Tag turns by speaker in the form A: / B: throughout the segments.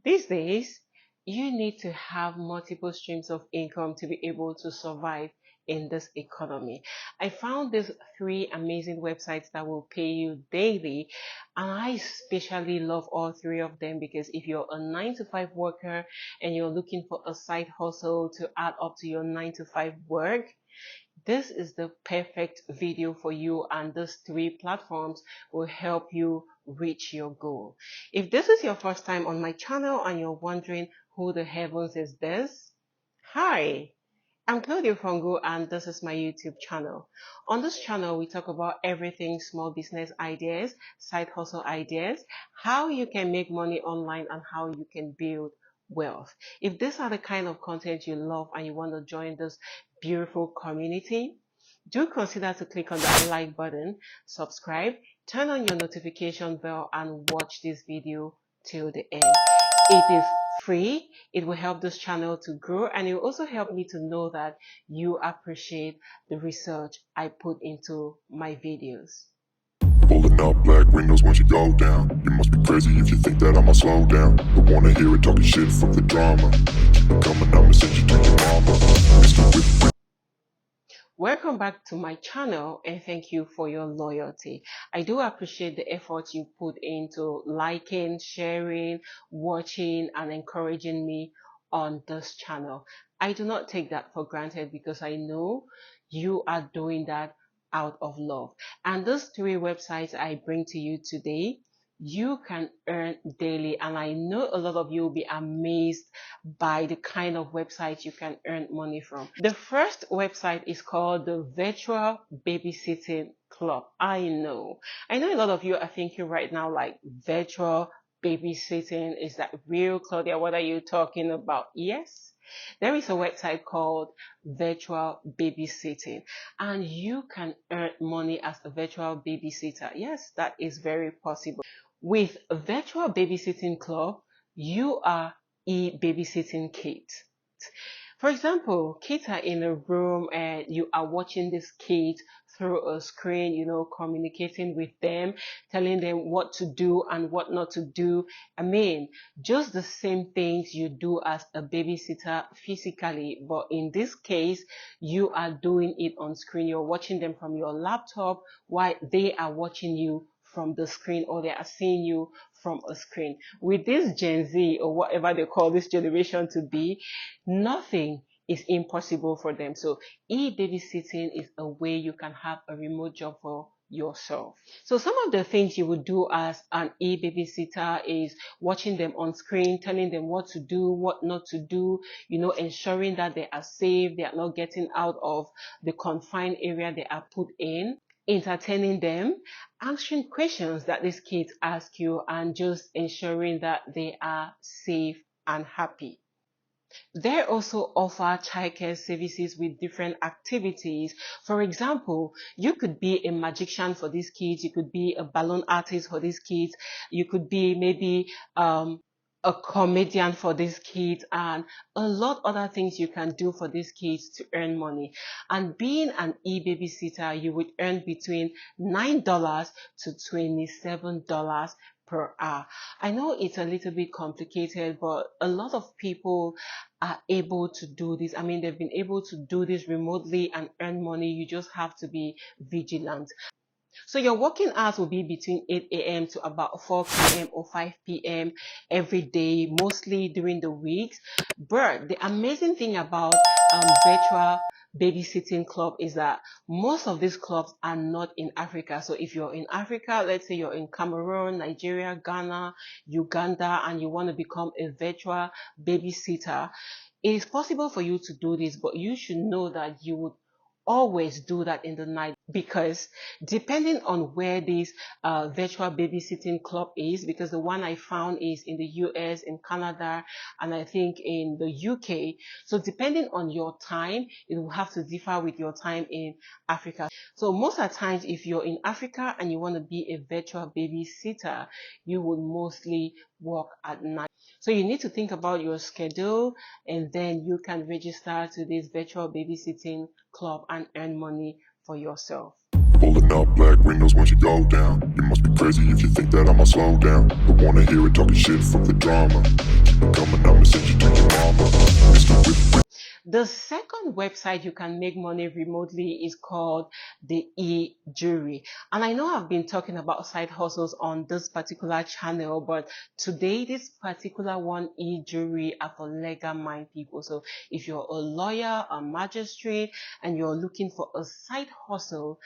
A: These days, you need to have multiple streams of income to be able to survive in this economy. I found these 3 amazing websites that will pay you daily, and I especially love all 3 of them because if you're a 9-to-5 worker and you're looking for a side hustle to add up to your 9-to-5 work, this is the perfect video for you, and these 3 platforms will help you reach your goal. If this is your first time on my channel and you're wondering who the heavens is this, hi, I'm Claudia Fonguh and this is my YouTube channel. On this channel, we talk about everything small business ideas, side hustle ideas, how you can make money online and how you can build wealth. If these are the kind of content you love and you want to join this beautiful community, do consider to click on the like button, subscribe, turn on your notification bell and watch this video till the end. It is free. It will help this channel to grow, and it will also help me to know that you appreciate the research I put into my videos.
B: Pulling up black windows once you go down. You must be crazy if you think that I'ma slow down. I wanna hear it talking shit, fuck the drama. Keep it coming, I'ma send you to your mama. Mr. Whip.
A: Welcome back to my channel and thank you for your loyalty. I do appreciate the effort you put into liking, sharing, watching and encouraging me on this channel. I do not take that for granted because I know you are doing that out of love. And those 3 websites I bring to you today, you can earn daily, and I know a lot of you will be amazed by the kind of websites you can earn money from. The first website is called the Virtual Babysitting Club. I know a lot of you are thinking right now, like, virtual babysitting, is that real, Claudia? What are you talking about? Yes, there is a website called Virtual Babysitting and you can earn money as a virtual babysitter. Yes, that is very possible. With a Virtual Babysitting Club, you are babysitting kids. For example, kids are in a room and you are watching these kids through a screen, you know, communicating with them, telling them what to do and what not to do. I mean, just the same things you do as a babysitter physically, but in this case, you are doing it on screen. You're watching them from your laptop while they are watching you from the screen, or they are seeing you from a screen. With this Gen Z, or whatever they call this generation to be, nothing is impossible for them. So babysitting is a way you can have a remote job for yourself. So some of the things you would do as an babysitter is watching them on screen, telling them what to do, what not to do, you know, ensuring that they are safe, they are not getting out of the confined area they are put in, entertaining them, answering questions that these kids ask you, and just ensuring that they are safe and happy. They also offer childcare services with different activities. For example, you could be a magician for these kids, you could be a balloon artist for these kids, you could be maybe a comedian for these kids, and a lot other things you can do for these kids to earn money. And being an babysitter, you would earn between $9 to $27 per hour. I know it's a little bit complicated, but a lot of people are able to do this. I mean, they've been able to do this remotely and earn money. You just have to be vigilant. So your working hours will be between 8 a.m. to about 4 p.m. or 5 p.m. every day, mostly during the weeks. But the amazing thing about Virtual Babysitting Club is that most of these clubs are not in Africa. So if you're in Africa, let's say you're in Cameroon, Nigeria, Ghana, Uganda, and you want to become a virtual babysitter, it is possible for you to do this, but you should know that you would always do that in the night, because depending on where this virtual babysitting club is, because the one I found is in the US, in Canada, and I think in the UK. So depending on your time, it will have to differ with your time in Africa. So most of the times, if you're in Africa and you want to be a virtual babysitter, you would mostly work at night. So you need to think about your schedule, and then you can register to this virtual babysitting club and earn money for yourself.
B: Pulling up black windows once you go down. You must be crazy if you think that I'ma slow down. I wanna hear it talking shit, fuck the drama. Keep Coming, I'ma send you to your mama. Mr. Whip.
A: The second website you can make money remotely is called the EJury. And I know I've been talking about side hustles on this particular channel, but today this particular one, EJury, are for legal mind people. So if you're a lawyer, a magistrate, and you're looking for a side hustle,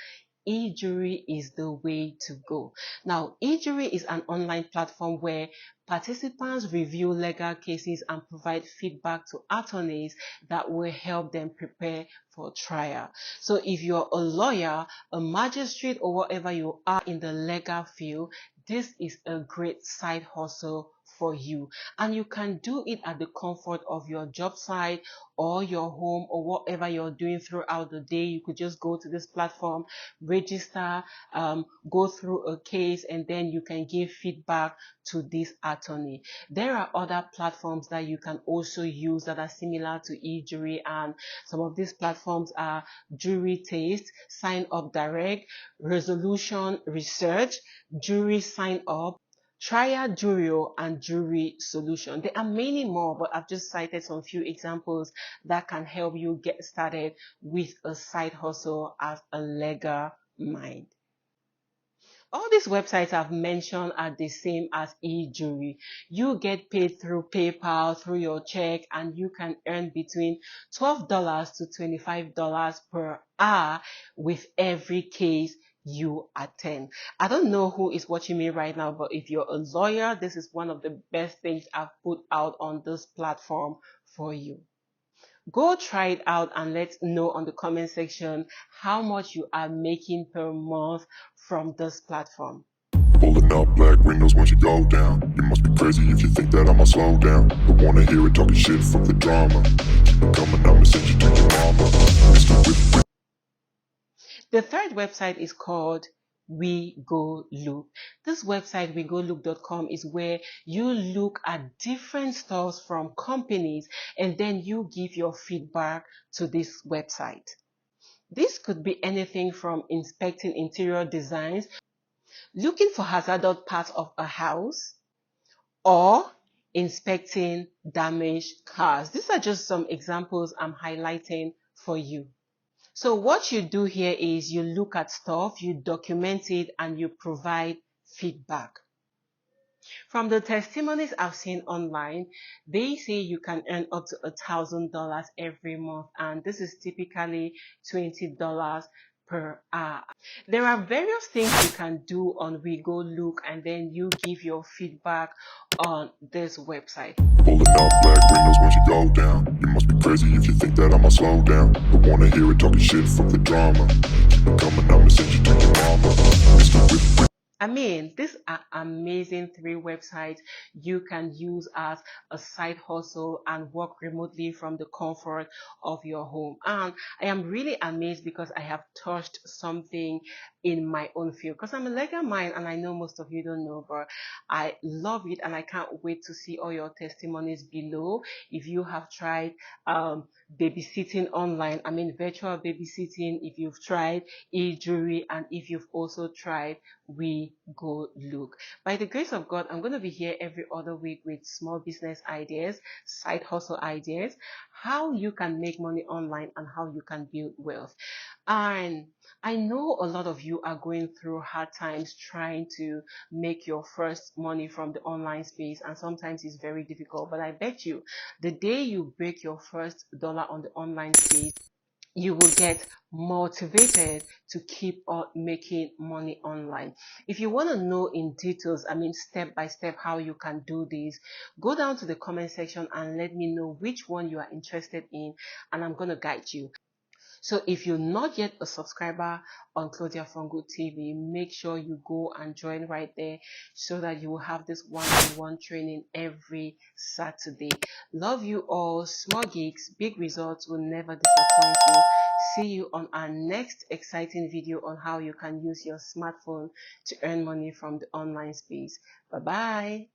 A: EJury is the way to go. Now, EJury is an online platform where participants review legal cases and provide feedback to attorneys that will help them prepare for trial. So if you're a lawyer, a magistrate, or whatever you are in the legal field, this is a great side hustle for you, and you can do it at the comfort of your job site or your home or whatever you're doing throughout the day. You could just go to this platform, register, go through a case, and then you can give feedback to this attorney. There are other platforms that you can also use that are similar to EJury, and some of these platforms are Jury Taste, Sign Up Direct, Resolution Research, Jury Sign Up, Trial Jurio, and Jury Solution. There are many more, but I've just cited some few examples that can help you get started with a side hustle as a legal mind. All these websites I've mentioned are the same as EJury. You get paid through PayPal, through your check, and you can earn between $12 to $25 per hour with every case you attend. I don't know who is watching me right now, but if you're a lawyer, this is one of the best things I've put out on this platform for you. Go try it out and let us know on the comment section how much you are making per month from this platform.
B: Pulling up black windows once you go down. You must be crazy if you think that I'ma slow down. Don't wanna hear it talking shit from the drama. Keep it coming, I'ma send you to your mama. Mr. Whip.
A: The third website is called 𝐕𝐒. This website, 𝐕𝐒look.com, is where you look at different stores from companies and then you give your feedback to this website. This could be anything from inspecting interior designs, looking for hazardous parts of a house, or inspecting damaged cars. These are just some examples I'm highlighting for you. So what you do here is you look at stuff, you document it, and you provide feedback. From the testimonies I've seen online, they say you can earn up to $1,000 every month, and this is typically $20 per hour. There are various things you can do on 𝐕𝐒look, and then you give your feedback on this website.
B: Pulling up black windows once you go down. You must be crazy if you think that I'ma slow down. Don't wanna hear it talking shit from the drama. Keep it coming, I'ma send you to your mama. Mr. Whip.
A: I mean, these are amazing 3 websites you can use as a side hustle and work remotely from the comfort of your home. And I am really amazed because I have touched something in my own field, because I'm a legal mind and I know most of you don't know, but I love it and I can't wait to see all your testimonies below. If you have tried babysitting online, I mean virtual babysitting, if you've tried EJury, and if you've also tried 𝐕𝐒look. By the grace of God, I'm going to be here every other week with small business ideas, side hustle ideas, how you can make money online and how you can build wealth. And I know a lot of you are going through hard times trying to make your first money from the online space, and sometimes it's very difficult, but I bet you the day you break your first dollar on the online space, you will get motivated to keep on making money online. If you want to know in details, I mean step by step how you can do this, go down to the comment section and let me know which one you are interested in, and I'm going to guide you. So if you're not yet a subscriber on Claudia Fonguh TV, make sure you go and join right there so that you will have this one-on-one training every Saturday. Love you all. Small gigs, big results will never disappoint you. See you on our next exciting video on how you can use your smartphone to earn money from the online space. Bye-bye.